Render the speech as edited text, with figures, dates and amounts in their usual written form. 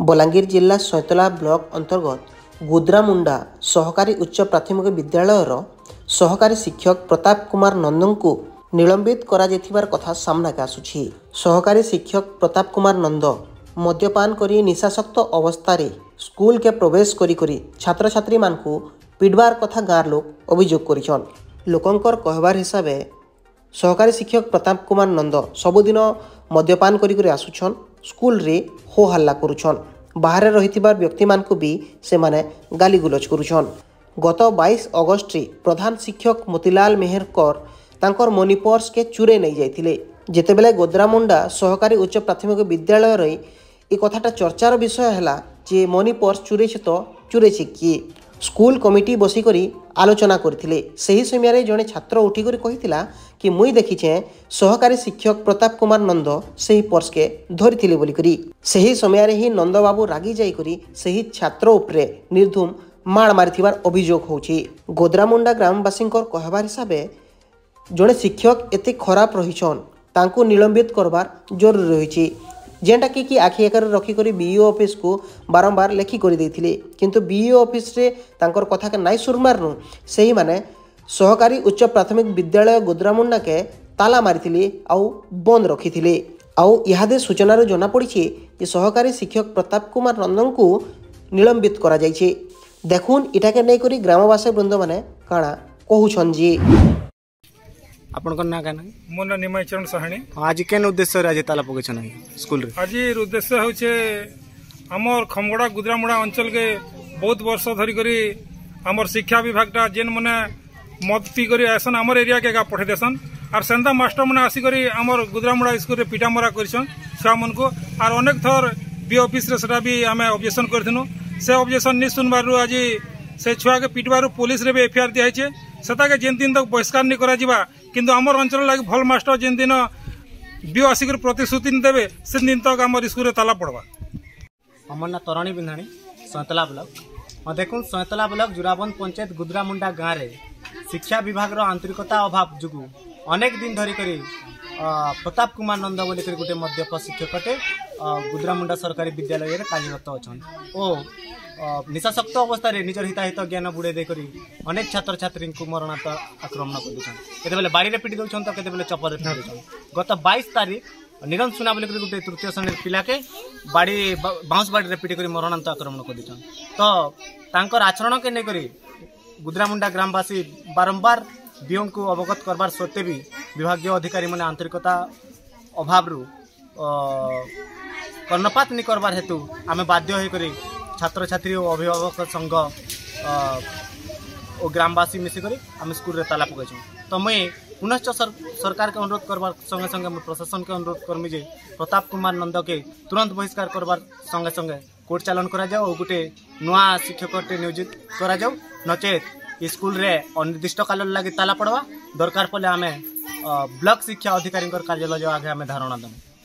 बलांगीर जिला सैतला ब्लॉक अंतर्गत गुद्रामुंडा सहकारी उच्च प्राथमिक विद्यालयर सहकारी शिक्षक प्रताप कुमार नंद को निलंबित करा जेथिबार कथा सामना के आसुछि। सहकारी शिक्षक प्रताप कुमार नंद मद्यपान करी निशासक्त अवस्था स्कूल के प्रवेश करी छात्र छात्री मानकु पिटबार कथा गाँव लोक अभियोग करिछन। लोकंकर कहबार हिसाब सहकारी शिक्षक प्रताप कुमार नंद सबुदिन मद्यपान करी आसुछन। स्कूल रे हो हल्ला करुछन। बाहर रहिथिबार व्यक्ति मानकु भी से माने गाली गुलज करुछन। गत 22 अगस्त रे प्रधान शिक्षक मोतीलाल मेहरकर तांकर मनी पर्स के चुरे नहीं जाइथिले। जेतेबेले गोद्रामुंडा सहकारी उच्च प्राथमिक विद्यालय रे ए कथाटा चर्चार विषय हैला जे मनी पर्स चुरेछि तो चुरेछि किए। स्कूल कमिटी बसी करी आलोचना करथिले। सही समय जड़े छात्र उठिकर कहिथिला कि मुई देखिछे सहकारी शिक्षक प्रताप कुमार नंद सही पर्स के धरिथिले बोली करी। सही समय ही नंद बाबू रागी जाई करी सही छात्र उपरे निर्धूम माड़ मारिथिबार अभियोग होछि। गोद्रामुंडा ग्रामवासींकर कहबार हिसाबे जड़े शिक्षक एते खराब रहिछन तांको निलंबित करबार जरूरी रहिछि। जेनटा कि आखि आकार रखिक बीईओ ऑफिस को बारंबार लेखि कर देथिले किंतु बीईओ ऑफिस रे तांकर कथा के नाई सुरमारनु सही माने सहकारी उच्च प्राथमिक विद्यालय गोद्रामुंडा के ताला मारिथिले आउ बंद रखिथिले। आउ इहादे सूचनार जना पड़िछि जे सहकारी शिक्षक प्रताप कुमार नंदन को निलंबित करा जाइछे। देखुन इटा के नै करी ग्रामवासी वृंद माने काणा कहूछन जी। आपनकर ना गाना मोर ना निमय चरण साहानी। आज केन उद्देश्य रे आज ताला पकेछन स्कूल रे? आज उद्देश्य होचे हमर खमगड़ा गुद्रामुंडा अंचल के बहुत वर्ष धरी करी हमर शिक्षा विभाग टा जेन मने मद पी करी आसन हमर एरिया के पठे देसन और सेंता मास्टर मने आसी करी हमर गुद्रामुंडा स्कूल रे पिटा मरा करछन छुआ मन को और अनेक थर बी ऑफिस रे सेटा भी हमें ऑब्जेक्शन करथिनु। से ऑब्जेक्शन नि सुनबारु आज से छुआ के पिटबारु पुलिस रे भी एफआईआर दिया है सेटा के जेन दिन तक बहिष्कार नहीं करा जिबा किंतु हमर अंचल लागि भल मास्टर जेन दिन बी आसिक प्रतिश्रुति देवे से दिन तक हमर स्कूल रे ताला पड़वा। हमर ना तराणी बिंधाणी सैतला ब्लॉक देखुन सैतला ब्लॉक जुराबंद पंचायत गुद्रामुंडा गाँव रे शिक्षा विभाग रो आंतरिकता अभाव जुगु अनेक दिन धरी करी प्रताप कुमार नंद बोली करी गोटे मद्यप शिक्षकटे गुद्रामुंडा सरकारी विद्यालय रे कार्यरत अछन ओ निशासक्त अवस्था रे निजर हिताहित ज्ञान बुड़े देकरी अनेक छात्र छात्री को मरणात आक्रमण कर देछन। केते बेले बाड़ी रे पिटी दोछन तो केते बेले चपर रे पिटी दोछन। गत 22 तारीख निरंजन सुना बोली करी गोटे तृतीय श्रेणी पिला के बाड़ी बाउंस बाड़ी रे पिटी करी मरणात आक्रमण कर देछन। तो तांकर आचरण के नै करी गुद्रामुंडा ग्रामवासी बारंबार बीओ को अवगत करबार सत्ते भी विभागीय अधिकारी माने आंतरिकता अभाव रु कर्णपात नहीं करबार हेतु आमे बाध्य होई करी छात्र छात्री और अभिभावक संघ और ग्रामवासी मिसिक आम स्कूल रे ताला पकड़। तो मुई पुनश्च सरकार के अनुरोध करबार संगे संगे प्रशासन के अनुरोध करमी जे प्रताप कुमार नंद के तुरंत बहिष्कार करबार संगे संगे कोर्ट चालन करा जाओ और गोटे नुआ शिक्षक नियोजित करा जाओ नचेत स्कूल रे अनिर्दिष्ट काल लगी ताला पड़वा दरकार पड़े आम ब्लॉक शिक्षा अधिकारी कार्यालय आगे आम धारणा दें।